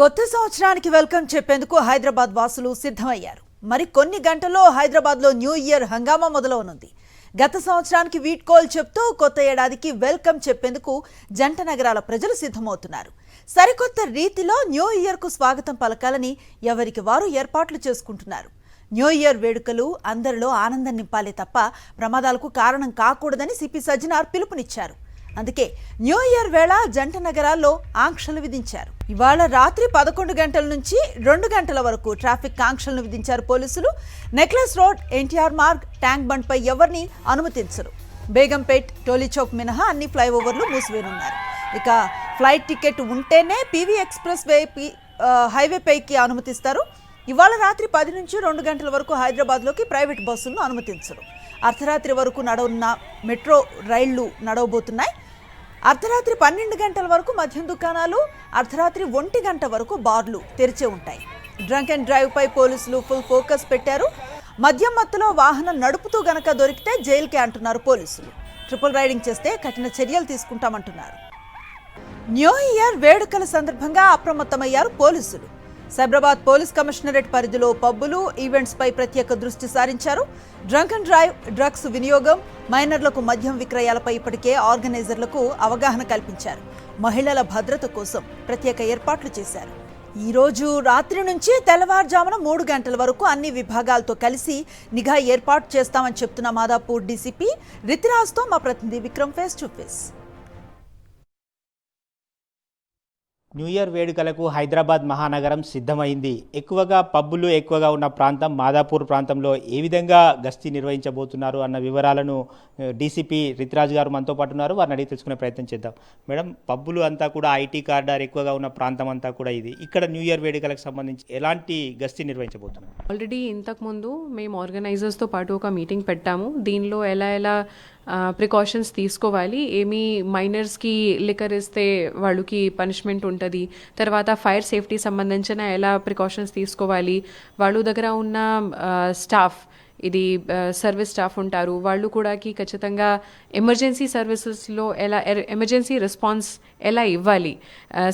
కొత్త సంవత్సరానికి వెల్కమ్ చెప్పేందుకు హైదరాబాద్ వాసులు సిద్ధమయ్యారు. మరి కొన్ని గంటల్లో హైదరాబాద్లో న్యూ ఇయర్ హంగామా మొదలవనుంది. గత సంవత్సరానికి వీడ్కోలు చెప్తూ కొత్త ఏడాదికి వెల్కమ్ చెప్పేందుకు జంట నగరాల ప్రజలు సిద్ధమవుతున్నారు. సరికొత్త రీతిలో న్యూ ఇయర్కు స్వాగతం పలకాలని ఎవరికి వారు ఏర్పాట్లు చేసుకుంటున్నారు. న్యూ ఇయర్ వేడుకలు అందరిలో ఆనందం నింపాలే తప్ప ప్రమాదాలకు కారణం కాకూడదని సిపి సజ్జనార్ పిలుపునిచ్చారు. అందుకే న్యూ ఇయర్ వేళ జంట నగరాల్లో ఆంక్షలు విధించారు. ఇవాళ రాత్రి 11 గంటల నుంచి 2 గంటల వరకు ట్రాఫిక్ ఆంక్షలను విధించారు పోలీసులు. నెక్లెస్ రోడ్, ఎన్టీఆర్ మార్గ్, ట్యాంక్ బండ్ పై ఎవరిని అనుమతించరు. బేగంపేట్, టోలీచౌక్ మినహా అన్ని ఫ్లైఓవర్లు మూసివేనున్నారు. ఇక ఫ్లైట్ టికెట్ ఉంటేనే పీవీ ఎక్స్ప్రెస్ హైవే పైకి అనుమతిస్తారు. ఇవాళ రాత్రి 10 నుంచి 2 గంటల వరకు హైదరాబాద్లోకి ప్రైవేట్ బస్సులను అనుమతించరు. అర్ధరాత్రి వరకు నడవనున్న మెట్రో రైళ్లు నడవబోతున్నాయి. అర్ధరాత్రి 12 గంటల వరకు మద్యం దుకాణాలు, అర్ధరాత్రి 1 గంట వరకు బార్లు తెరిచే ఉంటాయి. డ్రంక్ అండ్ డ్రైవ్ పై పోలీసులు ఫుల్ ఫోకస్ పెట్టారు. మద్యం మత్తులో వాహనం నడుపుతూ గనక దొరికితే జైలుకే అంటున్నారు పోలీసులు. ట్రిపుల్ రైడింగ్ చేస్తే కఠిన చర్యలు తీసుకుంటామంటున్నారు. న్యూ ఇయర్ వేడుకల సందర్భంగా అప్రమత్తమయ్యారు పోలీసులు. సైబరాబాద్ పోలీస్ కమిషనరేట్ పరిధిలో పబ్బులు, ఈవెంట్స్ పై ప్రత్యేక దృష్టి సారించారు. డ్రంక్ అండ్ డ్రైవ్, డ్రగ్స్ వినియోగం, మైనర్లకు మద్యం విక్రయాలపై ఇప్పటికే ఆర్గనైజర్లకు అవగాహన కల్పించారు. మహిళల భద్రత కోసం ప్రత్యేక ఏర్పాట్లు చేశారు. ఈ రోజు రాత్రి నుంచి తెల్లవారుజామున 3 గంటల వరకు అన్ని విభాగాలతో కలిసి నిఘా ఏర్పాటు చేస్తామని చెప్తున్న మాదాపూర్ డీసీపీ రితిరాజ్తో మా ప్రతినిధి Vikram face to face. New year వేడుకలకు హైదరాబాద్ మహానగరం సిద్ధమైంది. ఎక్కువగా పబ్బులు ఎక్కువగా ఉన్న ప్రాంతం మాదాపూర్ ప్రాంతంలో ఏ విధంగా గస్తీ నిర్వహించబోతున్నారు అన్న వివరాలను డీసీపీ రితిరాజ్ గారు మనతో పాటు ఉన్నారు. వారిని అడిగి తెలుసుకునే ప్రయత్నం చేద్దాం. మేడం, పబ్బులు అంతా కూడా ఐటీ కారిడార్ ఎక్కువగా ఉన్న ప్రాంతం అంతా కూడా ఇది. ఇక్కడ న్యూ ఇయర్ వేడుకలకు సంబంధించి ఎలాంటి గస్తీ నిర్వహించబోతున్నారు? ఆల్రెడీ ఇంతకుముందు మేము ఆర్గనైజర్స్తో పాటు ఒక మీటింగ్ పెట్టాము. దీనిలో ఎలా ప్రికాషన్స్ తీసుకోవాలి, ఏమి మైనర్స్కి లిక్కర్ ఇస్తే వాళ్ళకి పనిష్మెంట్ ఉంటుంది, తర్వాత ఫైర్ సేఫ్టీ సంబంధించిన ఎలా ప్రికాషన్స్ తీసుకోవాలి, వాళ్ళ దగ్గర ఉన్న స్టాఫ్, ఇది సర్వీస్ స్టాఫ్ ఉంటారు, వాళ్ళు కూడా ఖచ్చితంగా ఎమర్జెన్సీ సర్వీసెస్లో ఎలా ఎమర్జెన్సీ రెస్పాన్స్ ఎలా ఇవ్వాలి,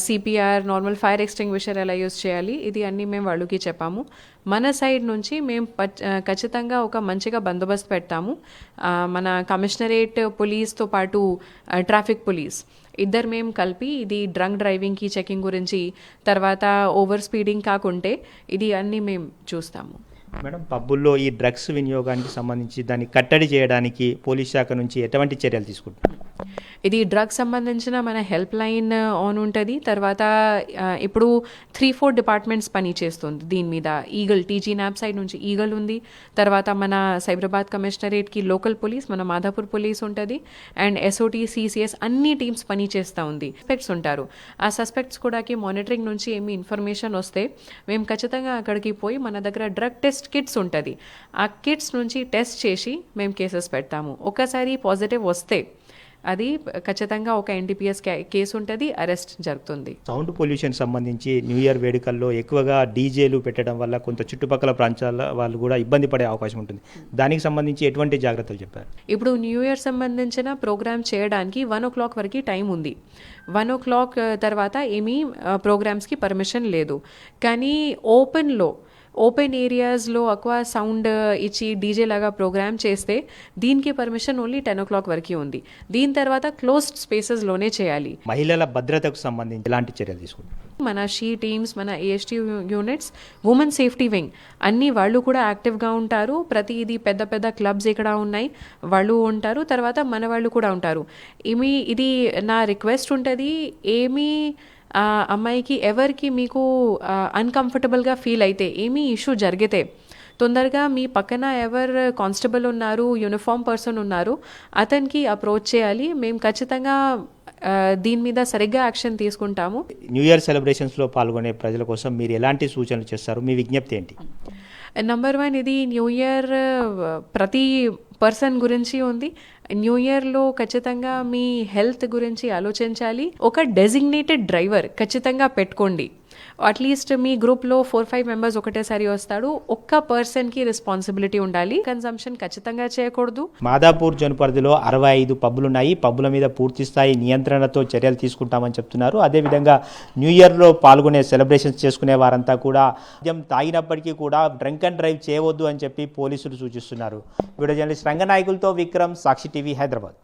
సిపిఆర్, నార్మల్ ఫైర్ ఎక్స్టింగ్విషర్ ఎలా యూజ్ చేయాలి, ఇది అన్నీ మేము వాళ్ళకి చెప్పాము. మన సైడ్ నుంచి మేము ఖచ్చితంగా ఒక మంచిగా బందోబస్తు పెడతాము. మన కమిషనరేట్ పోలీస్తో పాటు ట్రాఫిక్ పోలీస్ ఇద్దరు మేము కలిపి ఇది డ్రంక్ డ్రైవింగ్కి చెకింగ్ గురించి, తర్వాత ఓవర్ స్పీడింగ్ కాకుంటే ఇది అన్నీ మేము చూస్తాము. మేడం, పబ్బుల్లో ఈ డ్రగ్స్ వినియోగానికి సంబంధించి దాన్ని కట్టడి చేయడానికి పోలీస్ శాఖ నుంచి ఎటువంటి చర్యలు తీసుకుంటున్నారు? ఇది డ్రగ్స్ సంబంధించిన మన హెల్ప్ లైన్ ఆన్ ఉంటుంది. తర్వాత ఇప్పుడు 3-4 డిపార్ట్మెంట్స్ పని చేస్తుంది దీని మీద. ఈగల్, టీజీ న్యాప్ సైడ్ నుంచి ఈగల్ ఉంది. తర్వాత మన సైబరాబాద్ కమిషనరేట్కి లోకల్ పోలీస్, మన మాదాపూర్ పోలీస్ ఉంటుంది, అండ్ ఎస్ఓటీ, సిసిఎస్ అన్ని టీమ్స్ పని చేస్తూ ఉంది. సస్పెక్ట్స్ ఉంటారు. ఆ సస్పెక్ట్స్ కూడా మానిటరింగ్ నుంచి ఏమి ఇన్ఫర్మేషన్ వస్తే మేము ఖచ్చితంగా అక్కడికి పోయి మన దగ్గర డ్రగ్ టెస్ట్ కిట్స్ ఉంటుంది, ఆ కిట్స్ నుంచి టెస్ట్ చేసి మేము కేసెస్ పెడతాము. ఒకసారి పాజిటివ్ వస్తే అది ఖచ్చితంగా ఒక ఎన్డీపీఎస్ కేసు ఉంటుంది, అరెస్ట్ జరుగుతుంది. సౌండ్ పొల్యూషన్ సంబంధించి న్యూ ఇయర్ వేడుకల్లో ఎక్కువగా డీజేలు పెట్టడం వల్ల కొంత చుట్టుపక్కల ప్రాంతాల వాళ్ళు కూడా ఇబ్బంది పడే అవకాశం ఉంటుంది. దానికి సంబంధించి ఎటువంటి జాగ్రత్తలు చెప్పారు? ఇప్పుడు న్యూ ఇయర్ సంబంధించిన ప్రోగ్రామ్ చేయడానికి 1 o'clock వరకు టైం ఉంది. 1 o'clock తర్వాత ఏమీ ప్రోగ్రామ్స్కి పర్మిషన్ లేదు. కానీ ఓపెన్ ఏరియాస్లో ఎక్కువ సౌండ్ ఇచ్చి డీజే లాగా ప్రోగ్రామ్ చేస్తే దీనికి పర్మిషన్ ఓన్లీ 10 o'clock వరకు ఉంది. దీని తర్వాత క్లోజ్డ్ స్పేసెస్లోనే చేయాలి. మహిళల భద్రతకు సంబంధించి ఎలాంటి చర్యలు తీసుకుంటారు? మన షీ టీమ్స్, మన AST units, women safety wing అన్ని వాళ్ళు కూడా యాక్టివ్గా ఉంటారు. ప్రతి ఇది పెద్ద క్లబ్స్ ఇక్కడ ఉన్నాయి, వాళ్ళు ఉంటారు. తర్వాత మన వాళ్ళు కూడా ఉంటారు. ఇది నా రిక్వెస్ట్ ఉంటుంది, అమ్మాయికి ఎవరికి మీకు అన్కంఫర్టబుల్గా ఫీల్ అయితే, ఏమీ ఇష్యూ జరిగితే తొందరగా మీ పక్కన ఎవరు కానిస్టేబుల్ ఉన్నారు, యూనిఫామ్ పర్సన్ ఉన్నారు, అతనికి అప్రోచ్ చేయాలి. మేము ఖచ్చితంగా దీని మీద సరిగ్గా యాక్షన్ తీసుకుంటాము. న్యూ ఇయర్ సెలబ్రేషన్స్లో పాల్గొనే ప్రజల కోసం మీరు ఎలాంటి సూచనలు చేస్తారు? మీ విజ్ఞప్తి ఏంటి? నెంబర్ 1, ఇది న్యూ ఇయర్ ప్రతి పర్సన్ గురించి ఉంది. న్యూ ఇయర్లో ఖచ్చితంగా మీ హెల్త్ గురించి ఆలోచించాలి. ఒక డెసిగ్నేటెడ్ డ్రైవర్ ఖచ్చితంగా పెట్టుకోండి. అట్లీస్ట్ మీ గ్రూప్లో 4-5 మెంబర్స్ ఒకటేసారి వస్తాడు, ఒక్క పర్సన్కి రెస్పాన్సిబిలిటీ ఉండాలి. కన్సంప్షన్ ఖచ్చితంగా చేయకూడదు. మాదాపూర్ జోన్ పరిధిలో 65 పబ్బులున్నాయి. పబ్బుల మీద పూర్తి స్థాయి నియంత్రణతో చర్యలు తీసుకుంటామని చెప్తున్నారు. అదేవిధంగా న్యూ ఇయర్లో పాల్గొనే సెలబ్రేషన్స్ చేసుకునే వారంతా కూడా మద్యం తాగినప్పటికీ కూడా డ్రంక్ అండ్ డ్రైవ్ చేయవద్దు అని చెప్పి పోలీసులు సూచిస్తున్నారు. వీడియో జర్నలిస్ట్ రంగనాయకులతో విక్రమ్, సాక్షి టీవీ, హైదరాబాద్.